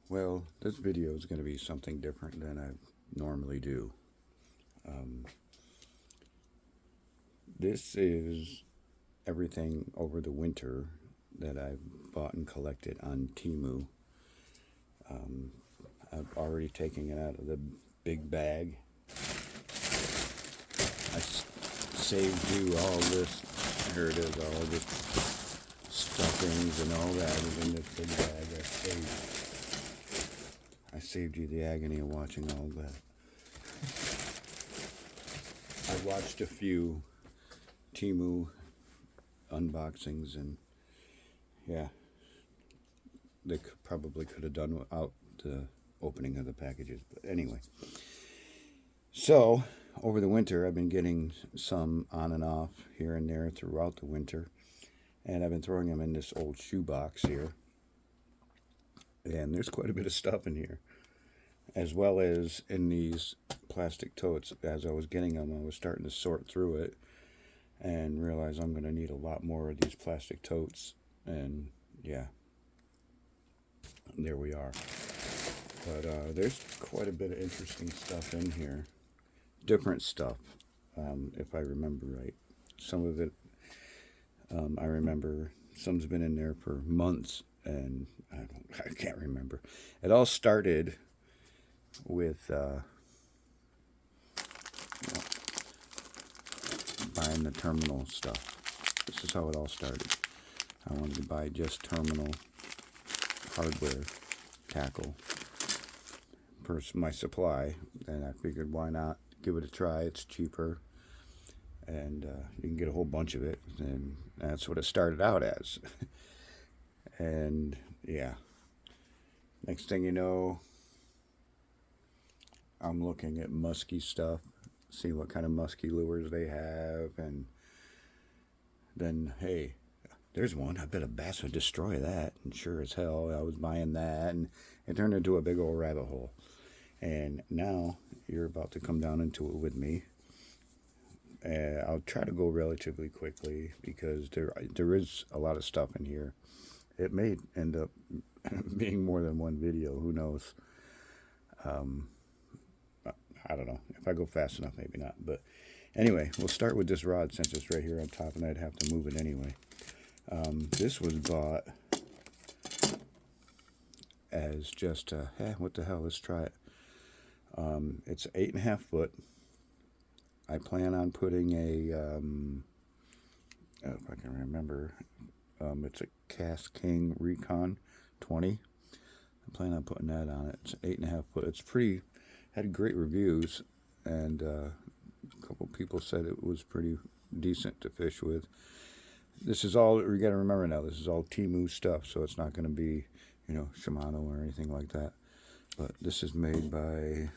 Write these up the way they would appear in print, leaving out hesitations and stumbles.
Well, this video is going to be something different than I normally do. This is everything over the winter that I've bought and collected on Teemu. I've already taken it out of the big bag. I saved you all this. Here it is, all the stuffings and all that is in this big bag. I saved you the agony of watching all that. I watched a few Teemu unboxings, and yeah, they probably could have done without the opening of the packages. But anyway, so over the winter I've been getting some on and off here and there throughout the winter, and I've been throwing them in this old shoebox here, and there's quite a bit of stuff in here, as well as in these plastic totes. As I was getting them, I was starting to sort through it and realize I'm going to need a lot more of these plastic totes, and yeah, there we are. But there's quite a bit of interesting stuff in here, different stuff, if I remember right. Some of it I remember, some's been in there for months, and I can't remember. It all started with buying the terminal stuff. This is how it all started. I wanted to buy just terminal hardware tackle for my supply, and I figured why not give it a try. It's cheaper, and you can get a whole bunch of it, and that's what it started out as. And yeah, next thing you know, I'm looking at musky stuff, see what kind of musky lures they have, and then hey, there's one. I bet a bass would destroy that. And sure as hell, I was buying that, and it turned into a big old rabbit hole. And now you're about to come down into it with me. I'll try to go relatively quickly because there is a lot of stuff in here. It may end up being more than one video. Who knows? I don't know. If I go fast enough, maybe not. But anyway, we'll start with this rod since it's right here on top, and I'd have to move it anyway. This was bought as just what the hell, let's try it. It's 8.5 foot. I plan on putting a if I can remember, it's a Cast King Recon 20. I plan on putting that on it. It's 8.5 foot. It's pretty, had great reviews, and a couple people said it was pretty decent to fish with. This is all, you got to remember now, this is all Teemu stuff, so it's not going to be, Shimano or anything like that. But this is made by,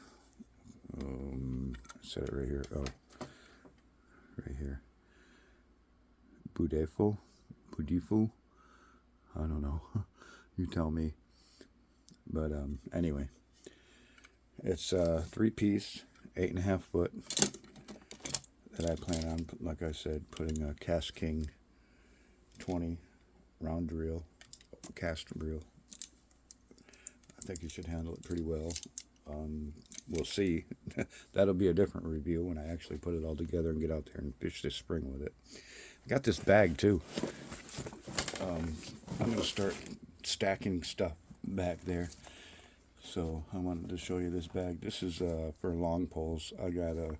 I said it right here, right here, Budifu, I don't know, you tell me. But anyway, it's a 3-piece, 8.5 foot that I plan on, like I said, putting a Cast King 20 round reel, cast reel. I think you should handle it pretty well. We'll see. That'll be a different review when I actually put it all together and get out there and fish this spring with it. I got this bag too. I'm going to start stacking stuff back there. So I wanted to show you this bag. This is for long poles. I got a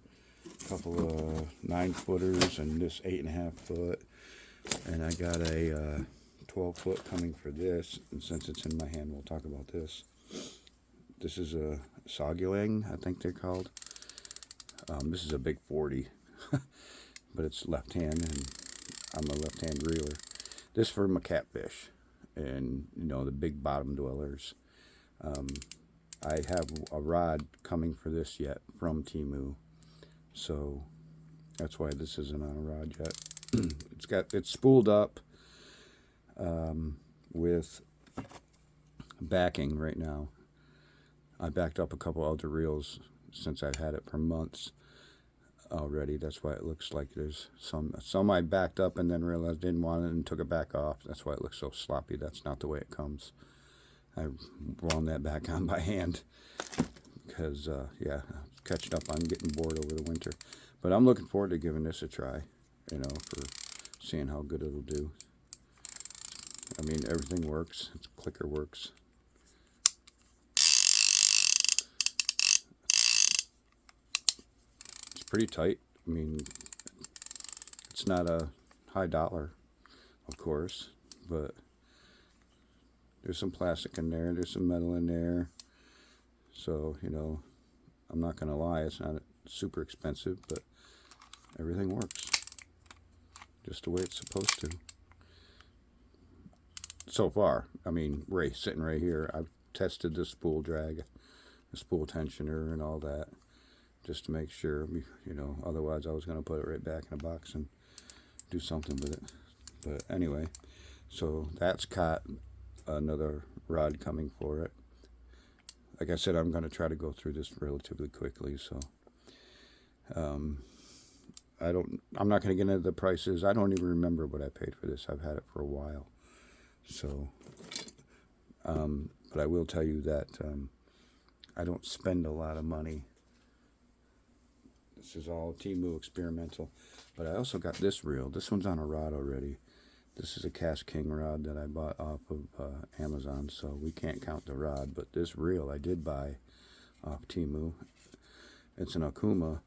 couple of 9-footers and this 8.5 foot. And I got a 12 foot coming for this. And since it's in my hand, we'll talk about this. This is a Sagulang, I think they're called. This is a big 40, but it's left hand, and I'm a left hand reeler. This for my catfish, and the big bottom dwellers. I have a rod coming for this yet from Teemu, so that's why this isn't on a rod yet. It's spooled up with backing right now. I backed up a couple other reels since I've had it for months already. That's why it looks like there's some I backed up and then realized didn't want it and took it back off. That's why it looks so sloppy. That's not the way it comes. I wound that back on by hand because, yeah, catching up on getting bored over the winter. But I'm looking forward to giving this a try, you know, for seeing how good it'll do. I mean, everything works. Its clicker works. It's pretty tight. I mean, it's not a high dollar, of course, but there's some plastic in there. There's some metal in there. So, you know, I'm not going to lie. It's not super expensive, but everything works just the way it's supposed to. So far, I mean, sitting right here, I've tested the spool drag, the spool tensioner and all that, just to make sure, you know, otherwise I was going to put it right back in a box and do something with it. But anyway, so that's caught another rod coming for it. Like I said, I'm going to try to go through this relatively quickly, so I'm not going to get into the prices. I don't even remember what I paid for this. I've had it for a while. So, but I will tell you that I don't spend a lot of money. This is all Teemu experimental. But I also got this reel. This one's on a rod already. This is a Cast King rod that I bought off of Amazon, so we can't count the rod. But this reel I did buy off Teemu. It's an Okuma.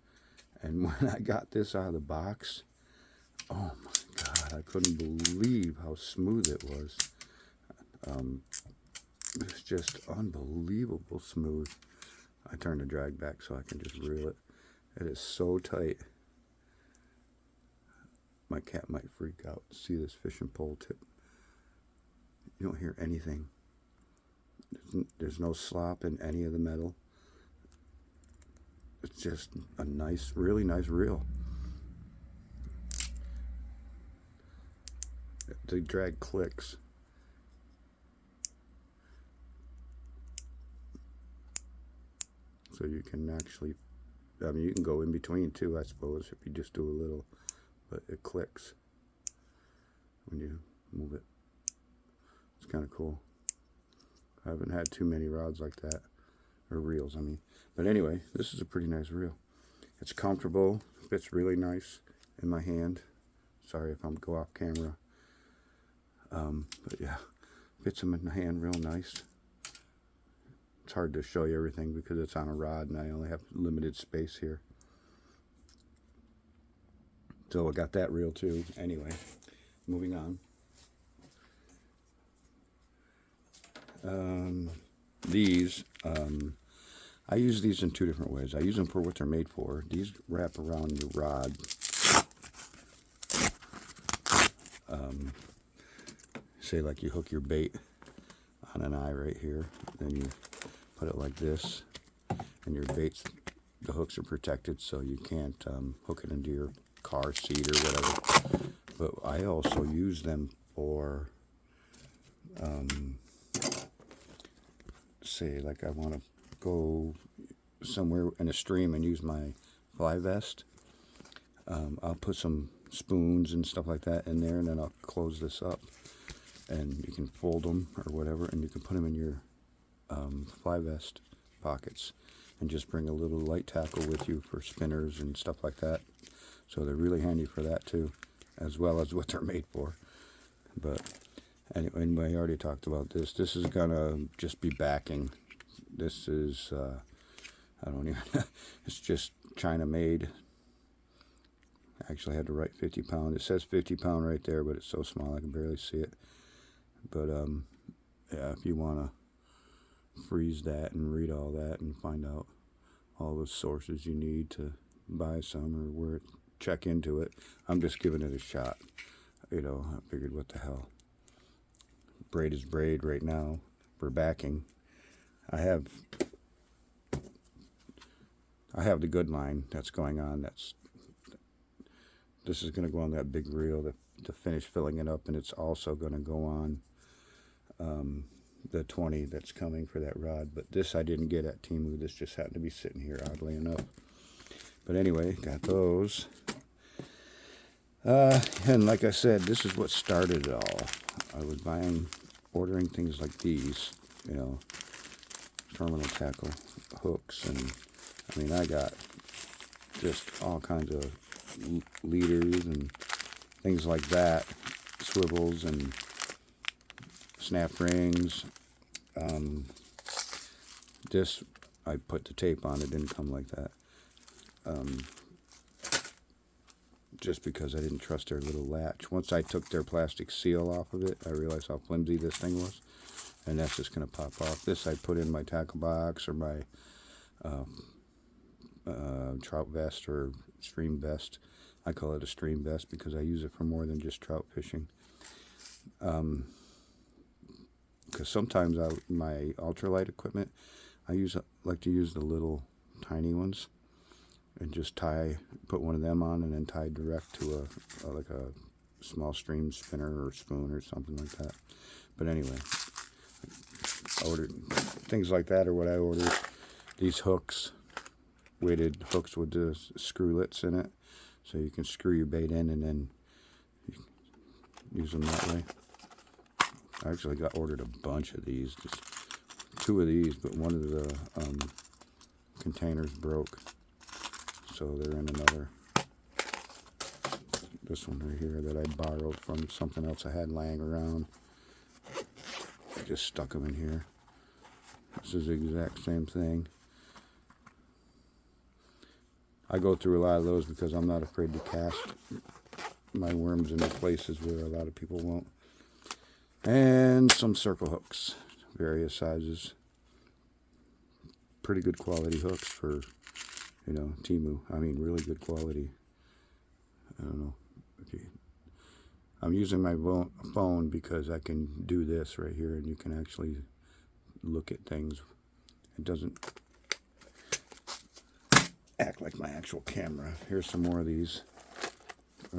And when I got this out of the box, oh my God, I couldn't believe how smooth it was. It's just unbelievable smooth. I turned the drag back so I can just reel it. It is so tight. My cat might freak out to see this fishing pole tip. You don't hear anything. There's no slop in any of the metal. It's just a nice, really nice reel. The drag clicks. So you can actually, I mean, you can go in between too, I suppose, if you just do a little, but it clicks when you move it. It's kind of cool. I haven't had too many rods like that, or reels, I mean. But anyway, this is a pretty nice reel. It's comfortable, fits really nice in my hand. Sorry if I'm go off camera. But yeah, fits them in the hand real nice. It's hard to show you everything because it's on a rod and I only have limited space here. So I got that reel too. Anyway, moving on. These, I use these in two different ways. I use them for what they're made for. These wrap around your rod. Say like you hook your bait on an eye right here, then you put it like this, and your baits, the hooks are protected so you can't hook it into your car seat or whatever. But I also use them for say like I want to go somewhere in a stream and use my fly vest. I'll put some spoons and stuff like that in there, and then I'll close this up, and you can fold them or whatever, and you can put them in your fly vest pockets, and just bring a little light tackle with you for spinners and stuff like that. So they're really handy for that too, as well as what they're made for. But anyway, I already talked about this. This is gonna just be backing. This is I don't even it's just China made. Actually, I had to write 50 pound. It says 50 pound right there, but it's so small I can barely see it. But yeah, if you want to freeze that and read all that and find out all the sources you need to buy some or where check into it, I'm just giving it a shot. You know, I figured, what the hell. Braid is braid right now for backing. I have the good line that's going on. This is going to go on that big reel to finish filling it up, and it's also going to go on the 20 that's coming for that rod. But this I didn't get at Teemu. This just happened to be sitting here, oddly enough. But anyway, got those. And like I said, this is what started it all. I was ordering things like these you know, terminal tackle hooks, and I mean, I got just all kinds of leaders and things like that, swivels and snap rings. This, I put the tape on, it didn't come like that. Just because I didn't trust their little latch. Once I took their plastic seal off of it, I realized how flimsy this thing was, and that's just going to pop off. This I put in my tackle box or my trout vest or stream vest. I call it a stream vest because I use it for more than just trout fishing. Because sometimes my ultralight equipment, I like to use the little tiny ones and just put one of them on and then tie direct to like a small stream spinner or spoon or something like that. But anyway, I ordered things like that, or what I ordered. These hooks, weighted hooks with the screwlets in it, so you can screw your bait in and then use them that way. I actually ordered a bunch of these, just 2 of these, but one of the containers broke, so they're in another. This one right here that I borrowed from something else I had laying around. I just stuck them in here. This is the exact same thing. I go through a lot of those because I'm not afraid to cast my worms into places where a lot of people won't. And some circle hooks, various sizes. Pretty good quality hooks for, you know, Teemu. I mean, really good quality. I don't know. Okay. I'm using my phone because I can do this right here, and you can actually look at things. It doesn't act like my actual camera. Here's some more of these. I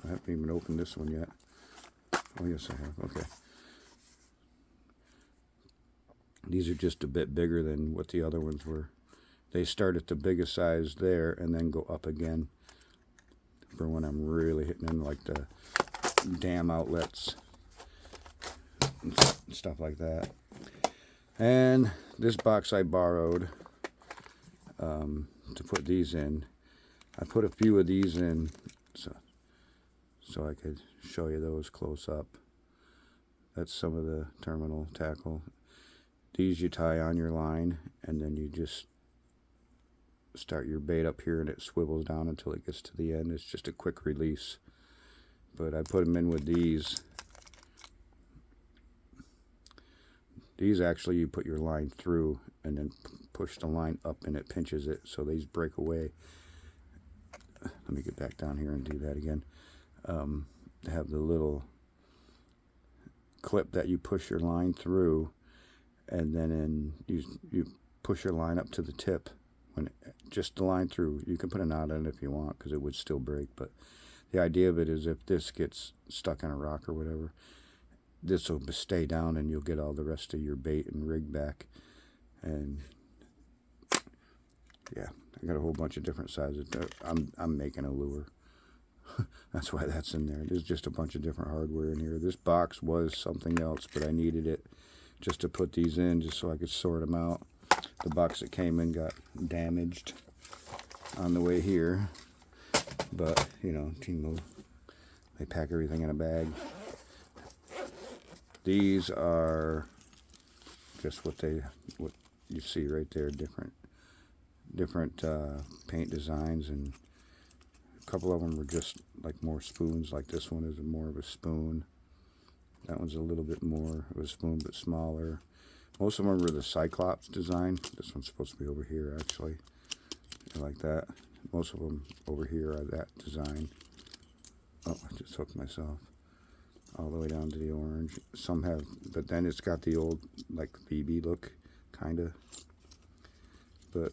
haven't even opened this one yet. Oh, yes, I have. Okay. These are just a bit bigger than what the other ones were. They start at the biggest size there and then go up again for when I'm really hitting in, like the dam outlets and stuff like that. And this box I borrowed to put these in. I put a few of these in so I could show you those close up. That's some of the terminal tackle. These you tie on your line, and then you just start your bait up here and it swivels down until it gets to the end. It's just a quick release. But I put them in with these. These actually you put your line through and then push the line up and it pinches it, so these break away. Let me get back down here and do that again. They have the little clip that you push your line through, and then you push your line up to the tip. When just the line through, you can put a knot in it if you want, because it would still break. But the idea of it is, if this gets stuck in a rock or whatever, this will stay down and you'll get all the rest of your bait and rig back. And yeah, I got a whole bunch of different sizes. I'm making a lure. That's why that's in there. There's just a bunch of different hardware in here. This box was something else, but I needed it just to put these in, just so I could sort them out. The box that came in got damaged on the way here, but you know, Teemu, they pack everything in a bag. These are just what you see right there, different paint designs, and a couple of them were just like more spoons. Like this one is more of a spoon. That one's a little bit more of a spoon but smaller. Most of them were the Cyclops design. This one's supposed to be over here, actually. I like that. Most of them over here are that design. Oh, I just hooked myself all the way down to the orange. Some have, but then it's got the old, like, BB look, kind of. But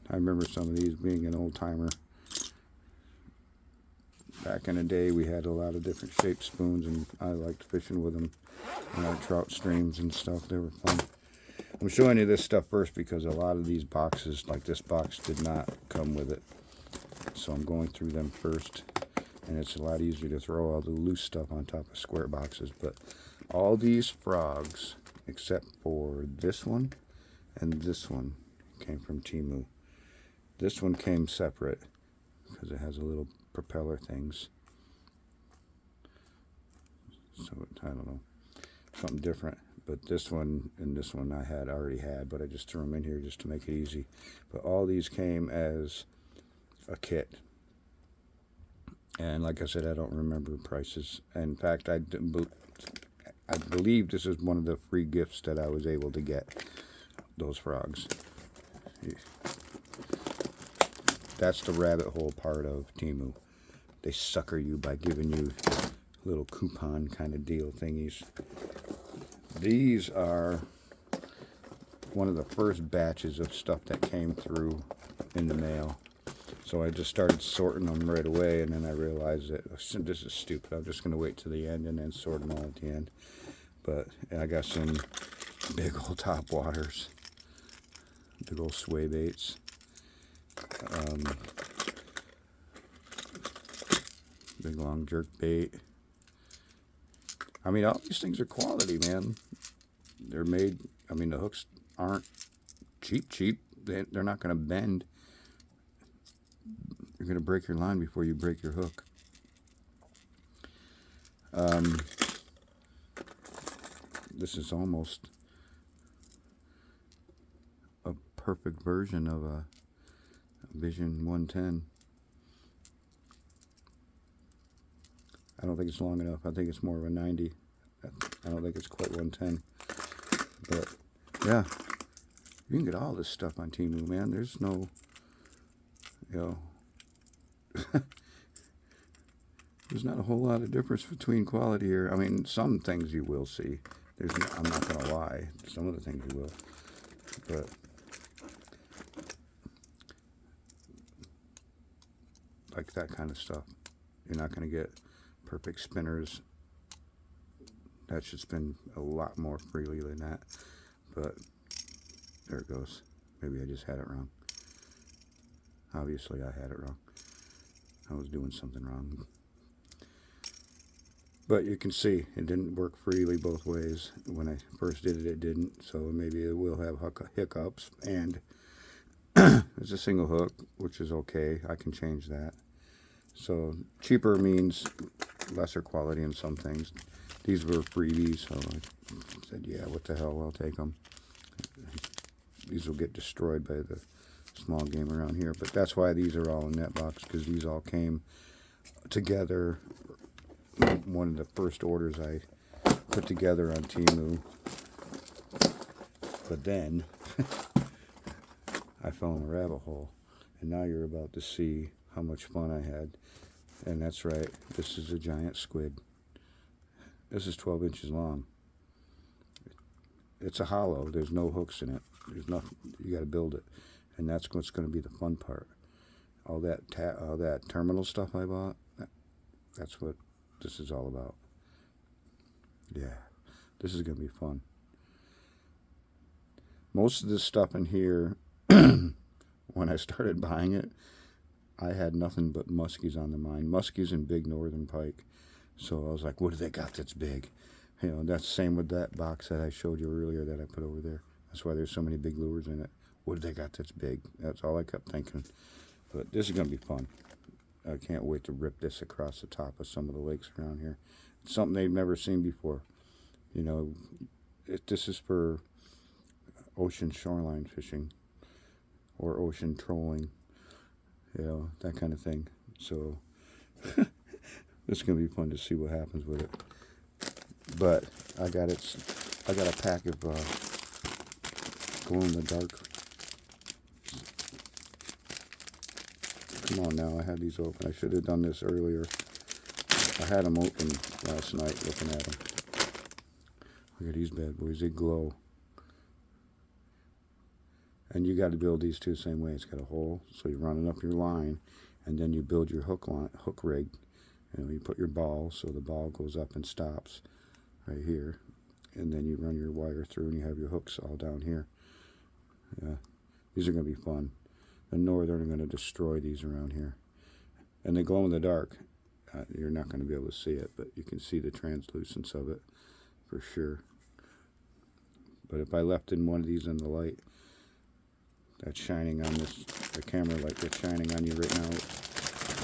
I remember some of these being an old timer. Back in the day, we had a lot of different shaped spoons, and I liked fishing with them in our trout streams and stuff. They were fun. I'm showing you this stuff first because a lot of these boxes, like this box, did not come with it. So I'm going through them first. and it's a lot easier to throw all the loose stuff on top of square boxes. But all these frogs, except for this one and this one, came from Teemu. This one came separate because it has a little propeller things. So I don't know, something different. But this one and this one I had already had, but I just threw them in here just to make it easy. But all these came as a kit. And like I said, I don't remember prices. In fact, I believe this is one of the free gifts that I was able to get, those frogs. That's the rabbit hole part of Teemu. They sucker you by giving you little coupon kind of deal thingies. These are one of the first batches of stuff that came through in the mail. So I just started sorting them right away, and then I realized that this is stupid. I'm just going to wait to the end and then sort them all at the end. But I got some big old top waters, big old sway baits, big long jerk bait. I mean, all these things are quality, man. They're made, I mean, the hooks aren't cheap. They're not going to bend. You're going to break your line before you break your hook. This is almost a perfect version of a Vision 110. I don't think it's long enough. I think it's more of a 90. I don't think it's quite 110. But yeah, you can get all this stuff on Teemu, man. There's no, you know, there's not a whole lot of difference between quality here. I mean, some things you will see. I'm not gonna lie. Some of the things you will, but like that kind of stuff, you're not gonna get perfect spinners. That should spin a lot more freely than that. But there it goes. Maybe I just had it wrong. Obviously I had it wrong. I was doing something wrong. But you can see it didn't work freely both ways. When I first did it, it didn't. So maybe it will have hiccups. And it's a single hook, which is okay. I can change that. So cheaper means lesser quality in some things. These were freebies, so I said, yeah, what the hell, I'll take them. These will get destroyed by the small game around here. But that's why these are all in that box, because these all came together. One of the first orders I put together on Teemu. But then I fell in a rabbit hole. And now you're about to see how much fun I had. And that's right, this is a giant squid. This is 12 inches long. It's a hollow. There's no hooks in it. There's nothing. You got to build it, and that's what's going to be the fun part. All that terminal stuff I bought. That's what this is all about. Yeah, this is going to be fun. Most of this stuff in here, when I started buying it, I had nothing but muskies on the mind. Muskies and big northern pike. So I was like, what do they got that's big? You know, that's the same with that box that I showed you earlier that I put over there. That's why there's so many big lures in it. What do they got that's big? That's all I kept thinking. But this is going to be fun. I can't wait to rip this across the top of some of the lakes around here. It's something they've never seen before. You know, this is for ocean shoreline fishing or ocean trolling. You know, that kind of thing. So it's going to be fun to see what happens with it. But I got a pack of glow-in-the-dark. Come on now, I had these open. I should have done this earlier. I had them open last night looking at them. Look at these bad boys, they glow. And you got to build these two the same way. It's got a hole, so you're running up your line, and then you build your hook rig. You know, you put your ball, so the ball goes up and stops right here, and then you run your wire through, and you have your hooks all down here. Yeah, these are going to be fun. The northern are going to destroy these around here, and they glow in the dark. You're not going to be able to see it, but you can see the translucence of it for sure. But if I left in one of these in the light that's shining on the camera like that's shining on you right now,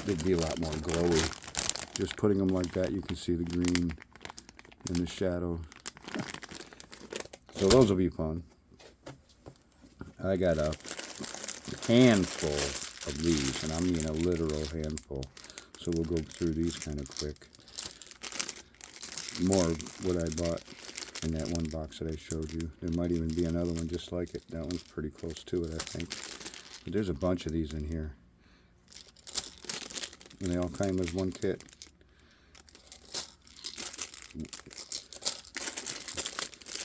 it'd be a lot more glowy. Just putting them like that, you can see the green in the shadow. So those will be fun. I got a handful of these, and I mean a literal handful. So we'll go through these kind of quick. More what I bought in that one box that I showed you. There might even be another one just like it. That one's pretty close to it, I think. But there's a bunch of these in here. And they all came as one kit.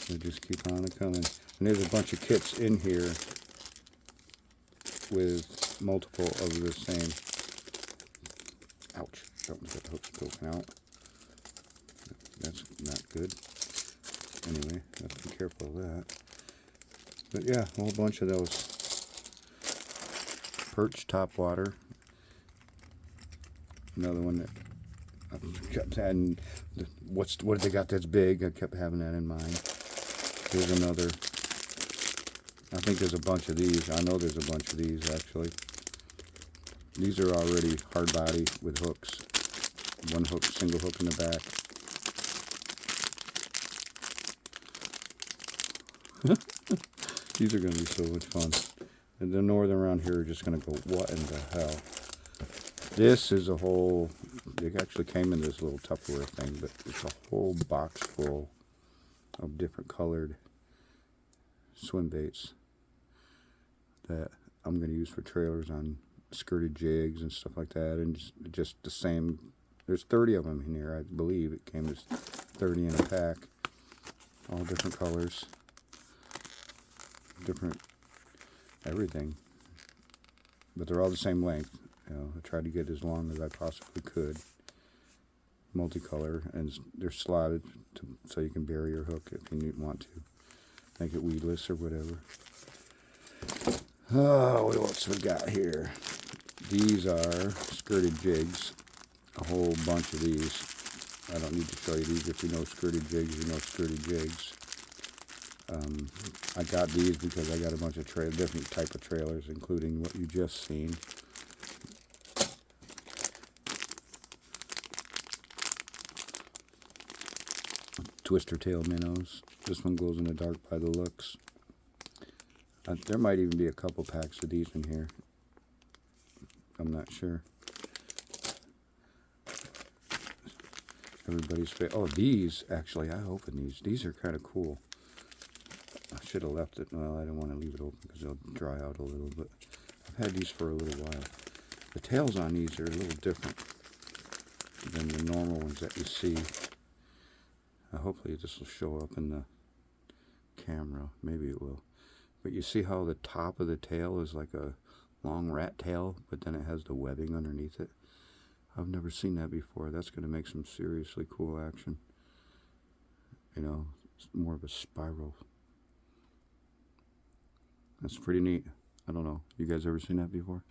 They just keep on coming. And there's a bunch of kits in here with multiple of the same. Ouch. Something's got the hooks poking out. That's not good. Anyway, have to be careful of that. But yeah, a whole bunch of those. Perch topwater. Another one that I kept having. What have they got that's big? I kept having that in mind. Here's another. I think there's a bunch of these. I know there's a bunch of these actually. These are already hard body with hooks. One hook, single hook in the back. These are going to be so much fun. And the northern around here are just going to go, what in the hell? This is a whole, it actually came in this little Tupperware thing, but it's a whole box full of different colored swim baits that I'm going to use for trailers on skirted jigs and stuff like that. And just the same, there's 30 of them in here, I believe. It came as 30 in a pack. All different colors. Different everything, but they're all the same length. You know, I tried to get as long as I possibly could. Multicolor, and they're slotted so you can bury your hook if you want to. Make it weedless or whatever. Oh, what else we got here? These are skirted jigs. A whole bunch of these. I don't need to show you these. If you know skirted jigs, you know skirted jigs. I got these because I got a bunch of different type of trailers, including what you just seen. Twister tail minnows. This one glows in the dark by the looks. There might even be a couple packs of these in here. I'm not sure. Everybody's favorite. Oh, these actually, I opened these. These are kind of cool. I should have left it. Well, I didn't want to leave it open because they'll dry out a little, but I've had these for a little while. The tails on these are a little different than the normal ones that you see. Hopefully this will show up in the camera. Maybe it will. But you see how the top of the tail is like a long rat tail, but then it has the webbing underneath it? I've never seen that before. That's going to make some seriously cool action. You know, it's more of a spiral. That's pretty neat. I don't know. You guys ever seen that before?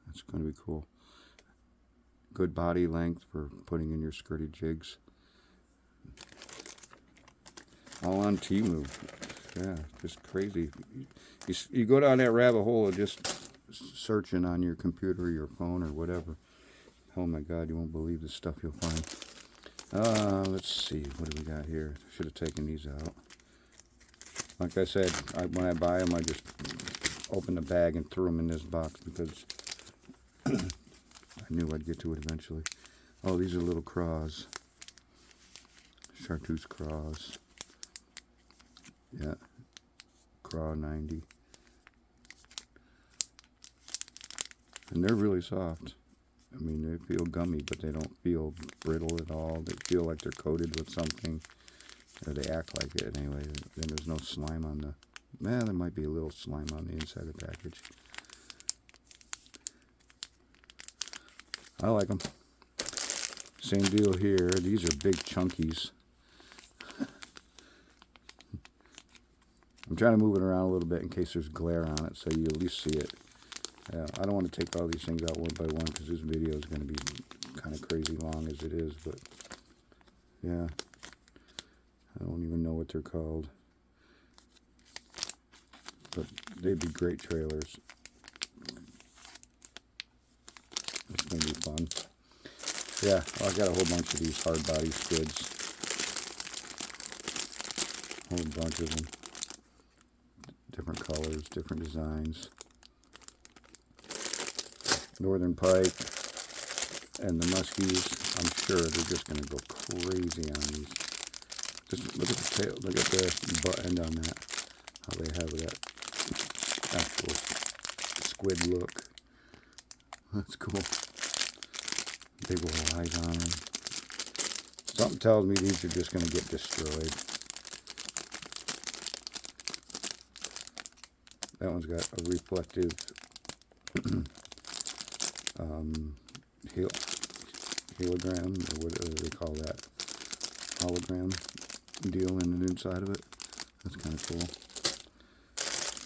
That's going to be cool. Good body length for putting in your skirted jigs. All on Teemu. Yeah, just crazy. You go down that rabbit hole of just searching on your computer or your phone or whatever. Oh my God, you won't believe the stuff you'll find. Let's see. What do we got here? Should have taken these out. Like I said, when I buy them, I just open the bag and threw them in this box because I knew I'd get to it eventually. Oh, these are little craws. Chartreuse craws. Yeah. Craw 90. And they're really soft. I mean, they feel gummy, but they don't feel brittle at all. They feel like they're coated with something. Or they act like it anyway. Then there's no slime on the... Man, there might be a little slime on the inside of the package. I like them. Same deal here. These are big chunkies. I'm trying to move it around a little bit in case there's glare on it, so you at least see it. Yeah, I don't want to take all these things out one by one because this video is going to be kind of crazy long as it is, but yeah, I don't even know what they're called, but they'd be great trailers. It's going to be fun. Yeah, well, I got a whole bunch of these hard body squids, a whole bunch of them, different colors, different designs. Northern pike and the muskies, I'm sure they're just going to go crazy on these. Just look at the tail, look at the butt end on that, how they have that actual squid look. That's cool. Big old eyes on them. Something tells me these are just going to get destroyed. That one's got a reflective hologram, or what do they call that? Hologram deal in the inside of it. That's kind of cool.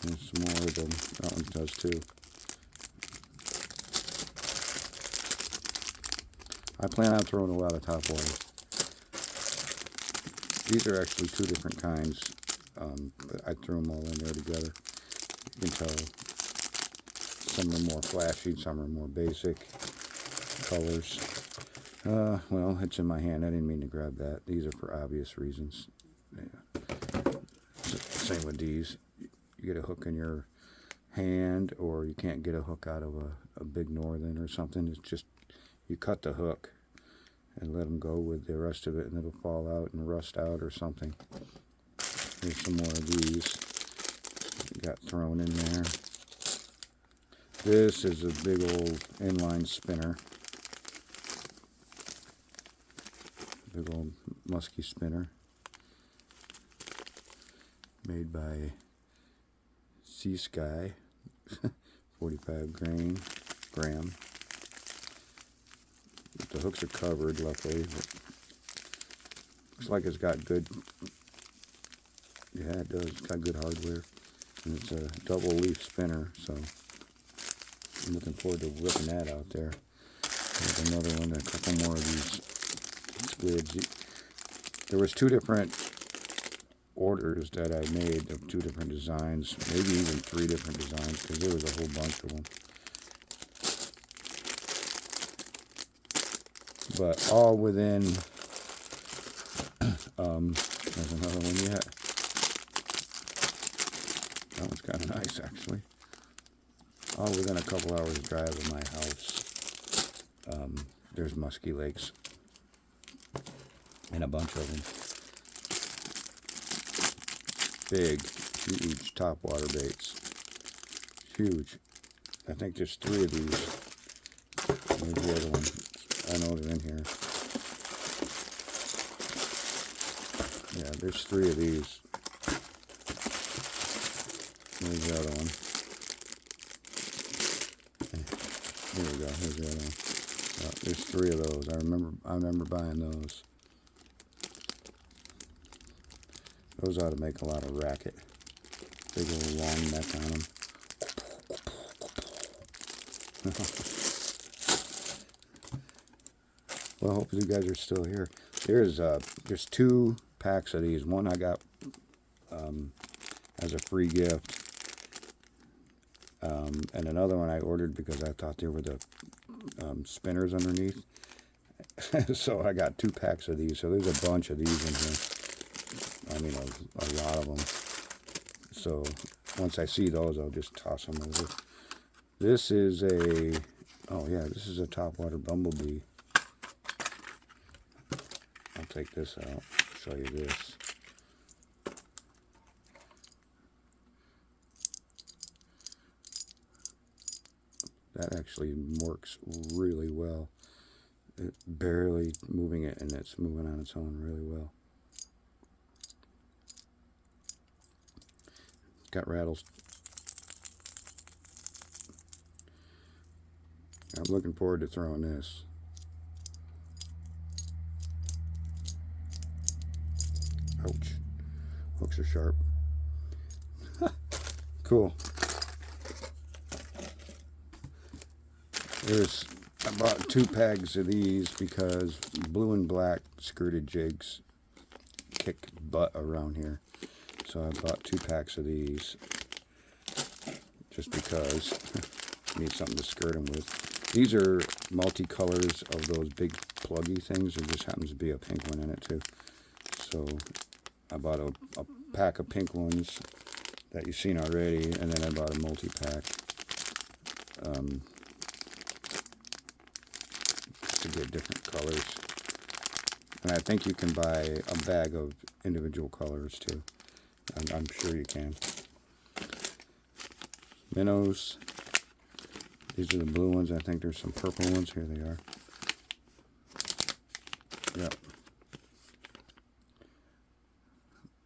There's some more of them. That one does too. I plan on throwing a lot of top water. These are actually two different kinds. I threw them all in there together. You can tell some are more flashy, some are more basic colors. Well, it's in my hand. I didn't mean to grab that. These are for obvious reasons. Yeah. Same with these. You get a hook in your hand, or you can't get a hook out of a big northern or something. It's just, you cut the hook and let them go with the rest of it, and it'll fall out and rust out or something. Here's some more of these. Got thrown in there. This is a big old inline spinner. Big old musky spinner. Made by Sea Sky. 45 gram. The hooks are covered, luckily. But looks like it's got good. Yeah, it does. It's got good hardware. And it's a double leaf spinner, so I'm looking forward to whipping that out there. There's another one, a couple more of these squids. There was two different orders that I made of two different designs, maybe even three different designs, because there was a whole bunch of them. But all within, there's another one yet. That one's kind of nice, actually. All within a couple hours drive of my house. There's musky lakes. And a bunch of them. Big, huge topwater baits. Huge. I think there's three of these. There's the other one. I know they're in here. Yeah, there's three of these. There's the other one. Here we go. Here's the other one. There's three of those. I remember buying those. Those ought to make a lot of racket. Big old long neck on them. Well, I hope you guys are still here. There's 2 packs of these. One I got as a free gift. And another one I ordered because I thought they were the spinners underneath. So I got 2 packs of these. So there's a bunch of these in here. I mean, a lot of them. So once I see those, I'll just toss them over. This is this is a topwater bumblebee. I'll take this out, show you this. That actually works really well. It barely moving it, and it's moving on its own really well. Got rattles. I'm looking forward to throwing this. Ouch. Hooks are sharp. Cool. I bought 2 pegs of these because blue and black skirted jigs kick butt around here. So I bought 2 packs of these just because I need something to skirt them with. These are multicolors of those big pluggy things. There just happens to be a pink one in it too. So I bought a pack of pink ones that you've seen already, and then I bought a multi-pack to get different colors. And I think you can buy a bag of individual colors too. I'm sure you can. Minnows. These are the blue ones. I think there's some purple ones. Here they are. Yep.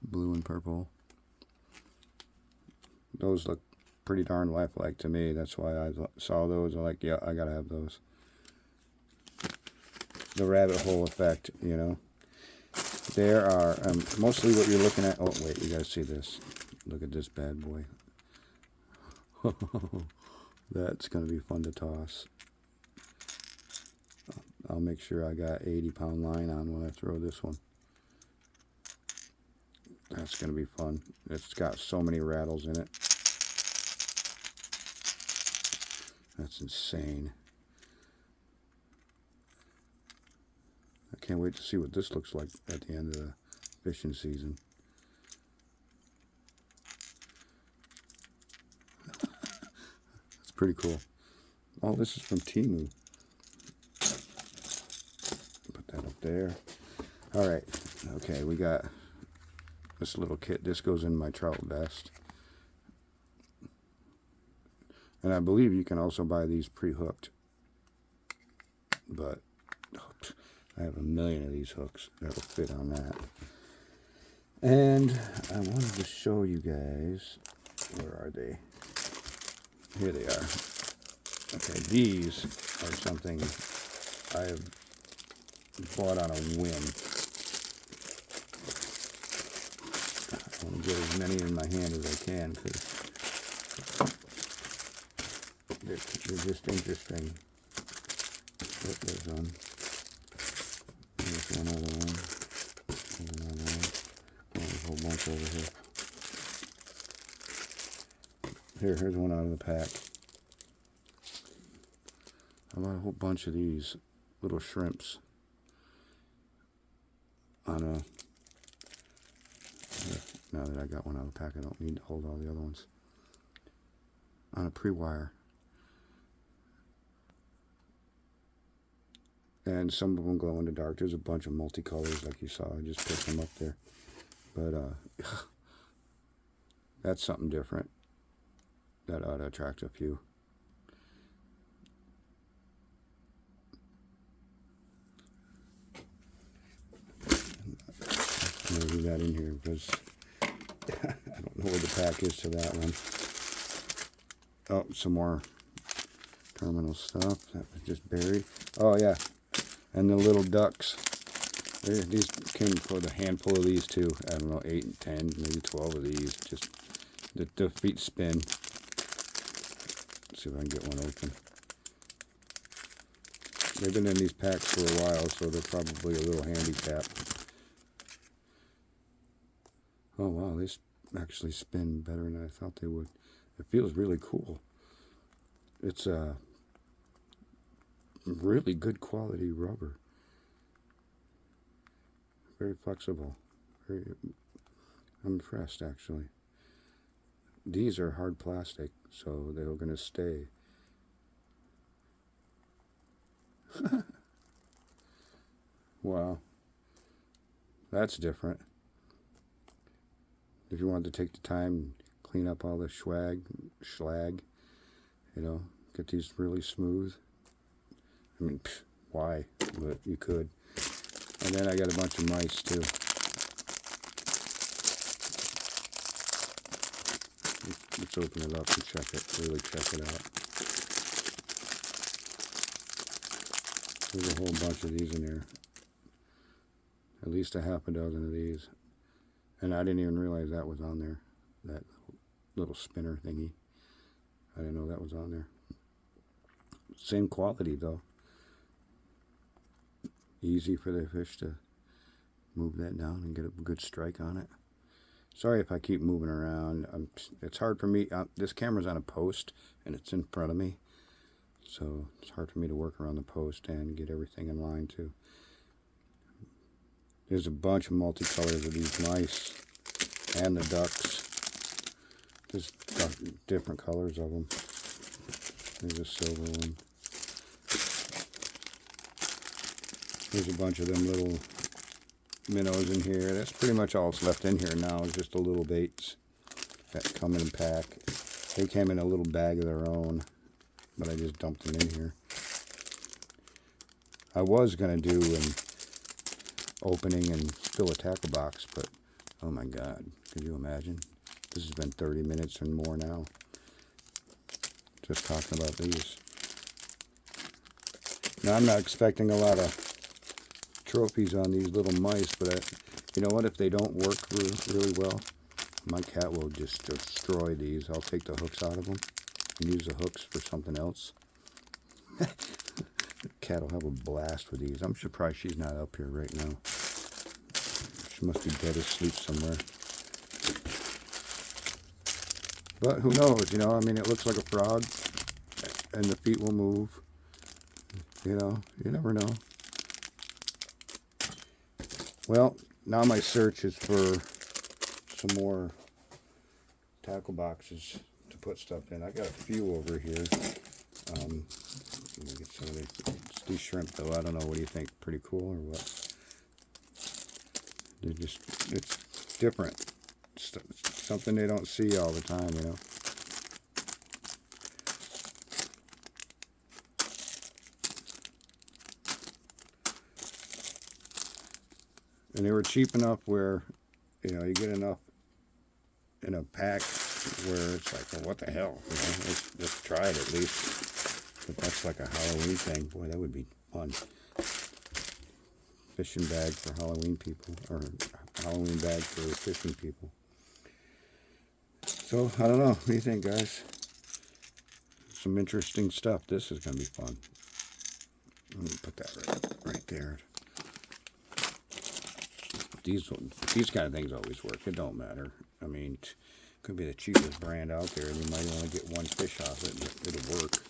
Blue and purple. Those look pretty darn lifelike to me. That's why I saw those. I'm like, yeah, I gotta have those. The rabbit hole effect, you know. There are mostly what you're looking at. Oh wait, you guys see this? Look at this bad boy. That's gonna be fun to toss. I'll make sure I got 80-pound line on when I throw this one. That's gonna be fun. It's got so many rattles in it. That's insane. I can't wait to see what this looks like at the end of the fishing season. That's pretty cool. All this is from Teemu. Put that up there. Alright, okay, we got this little kit. This goes in my trout vest. And I believe you can also buy these pre-hooked. But I have a million of these hooks that'll fit on that. And I wanted to show you guys, where are they? Here they are. Okay, these are something I've bought on a whim. I want to get as many in my hand as I can because they're just interesting. What goes on? There's one other one. There's another one. Oh, there's a whole bunch over here. Here's one out of the pack. I bought a whole bunch of these little shrimps on a... Now that I got one out of the pack, I don't need to hold all the other ones. On a pre-wire. And some of them glow in the dark. There's a bunch of multicolors like you saw. I just put them up there. But that's something different. That ought to attract a few. I'm going to leave that in here because I don't know where the pack is to that one. Oh, some more terminal stuff. That was just buried. Oh, yeah. And the little ducks. These came for the handful of these too. I don't know, 8 and 10, maybe 12 of these. Just the feet spin. Let's see if I can get one open. They've been in these packs for a while, so they're probably a little handicapped. Oh wow, they actually spin better than I thought they would. It feels really cool. It's a really good quality rubber. Very flexible. I'm impressed actually. These are hard plastic, so they're going to stay. Wow. That's different. If you wanted to take the time and clean up all the schlag, you know, get these really smooth. I mean, why? But you could. And then I got a bunch of mice too. Let's open it up and check it, really check it out. There's a whole bunch of these in there. At least a half a dozen of these. And I didn't even realize that was on there. That little spinner thingy. I didn't know that was on there. Same quality though. Easy for the fish to move that down and get a good strike on it. Sorry if I keep moving around. It's hard for me. This camera's on a post and it's in front of me, so it's hard for me to work around the post and get everything in line too. There's a bunch of multicolors of these mice and the ducks. There's different colors of them. There's a silver one. There's a bunch of them little minnows in here. That's pretty much all that's left in here now, is just the little baits that come in a pack. They came in a little bag of their own, but I just dumped them in here. I was going to do an opening and fill a tackle box, but oh my god, could you imagine? This has been 30 minutes and more now, just talking about these. Now, I'm not expecting a lot of trophies on these little mice, but you know what, if they don't work really well, my cat will just destroy these. I'll take the hooks out of them and use the hooks for something else. The cat will have a blast with these. I'm surprised she's not up here right now. She must be dead asleep somewhere. But who knows, you know, I mean, it looks like a frog and the feet will move. You know, you never know. Well, now my search is for some more tackle boxes to put stuff in. I got a few over here. Let me get some of these shrimp though. I don't know. What do you think? Pretty cool or what? They're just, it's different. It's something they don't see all the time, you know. And they were cheap enough where, you know, you get enough in a pack where it's like, well, what the hell? You know, let's try it at least. But that's like a Halloween thing. Boy, that would be fun. Fishing bag for Halloween people, or Halloween bag for fishing people. So, I don't know. What do you think, guys? Some interesting stuff. This is going to be fun. Let me put that right there. These kind of things always work. It don't matter. I mean, it could be the cheapest brand out there, and you might only get one fish off it, and it'll work.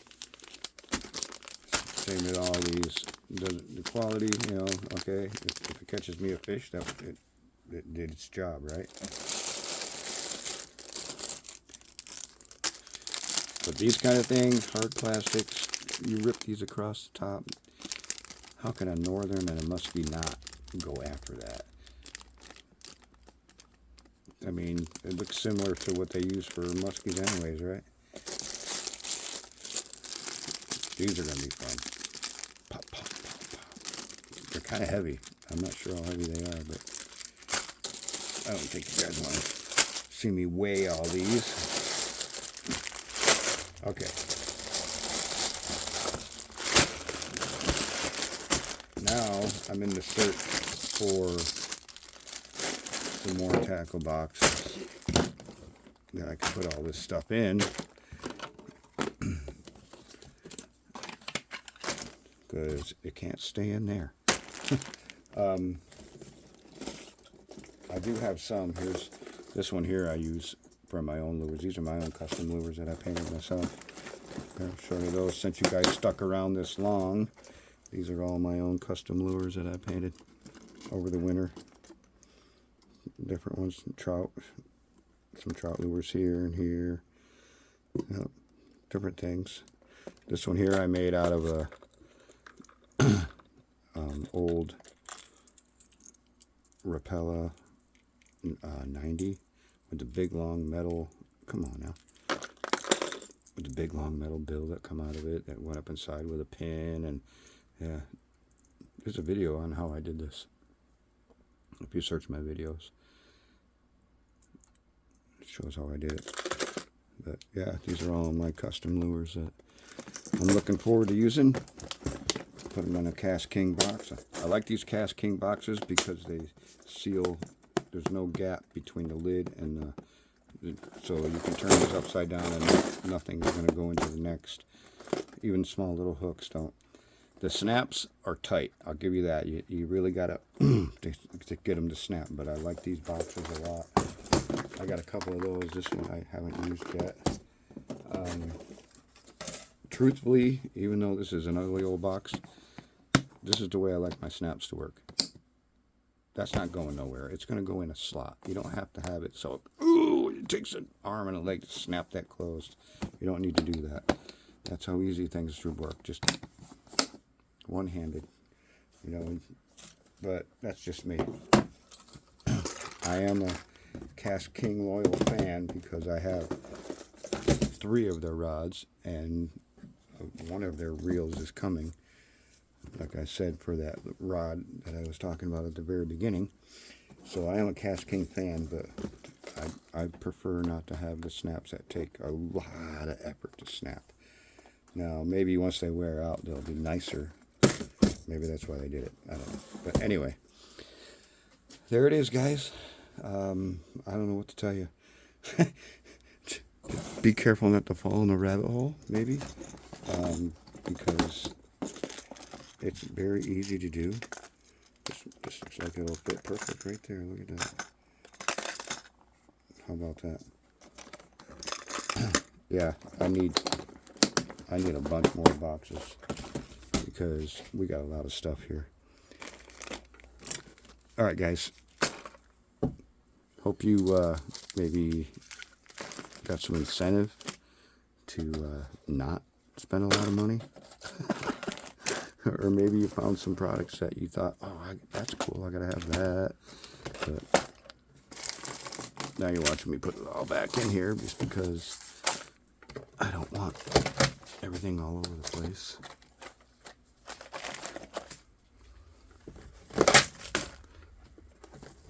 Same with all these. The quality, you know, okay, if it catches me a fish, it did its job, right? But these kind of things, hard plastics, you rip these across the top. How can a northern and a musky not go after that? I mean, it looks similar to what they use for muskies anyways, right? These are going to be fun. Pop, pop, pop, pop. They're kind of heavy. I'm not sure how heavy they are, but I don't think you guys want to see me weigh all these. Okay. Now I'm in the search for some more tackle boxes that I can put all this stuff in, because it can't stay in there. I do have some. Here's this one here I use for my own lures. These are my own custom lures that I painted myself. I'll show you those since you guys stuck around this long. These are all my own custom lures that I painted over the winter. Different ones, trout, some trout lures here and here, yep, different things. This one here I made out of a old Rapala 90 with the big long metal, come on now, with the big long metal bill that come out of it that went up inside with a pin. And yeah, there's a video on how I did this if you search my videos. Shows how I did it. But yeah, these are all my custom lures that I'm looking forward to using. Put them in a Cast King box. I like these Cast King boxes because they seal. There's no gap between the lid and so you can turn this upside down and nothing is going to go into the next. even small little hooks don't. The snaps are tight, I'll give you that. You really gotta to get them to snap, but I like these boxes a lot. I got a couple of those. This one I haven't used yet. Truthfully, even though this is an ugly old box, this is the way I like my snaps to work. That's not going nowhere. It's going to go in a slot. You don't have to have it so, ooh, it takes an arm and a leg to snap that closed. You don't need to do that. That's how easy things should work. Just one-handed, you know. But that's just me. I am a Cast King loyal fan because I have 3 of their rods and one of their reels is coming. Like I said, for that rod that I was talking about at the very beginning. So I am a Cast King fan, but I prefer not to have the snaps that take a lot of effort to snap. Now, maybe once they wear out, they'll be nicer. Maybe that's why they did it. I don't know. But anyway, there it is, guys. I don't know what to tell you. Be careful not to fall in a rabbit hole, maybe. Because it's very easy to do. This looks like it'll fit perfect right there. Look at that. How about that? Yeah, I need a bunch more boxes because we got a lot of stuff here. All right, guys. Hope you maybe got some incentive to not spend a lot of money. Or maybe you found some products that you thought, oh, that's cool, I gotta have that. But now you're watching me put it all back in here just because I don't want everything all over the place.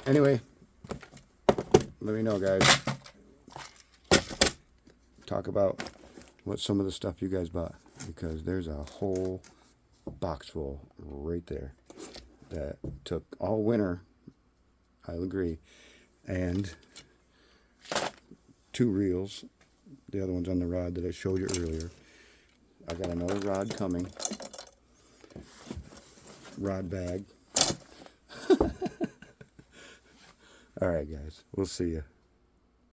Anyway, let me know, guys. Talk about what some of the stuff you guys bought, because there's a whole box full right there that took all winter, I'll agree, and 2 reels. The other one's on the rod that I showed you earlier. I got another rod coming. Rod bag. All right, guys. We'll see you.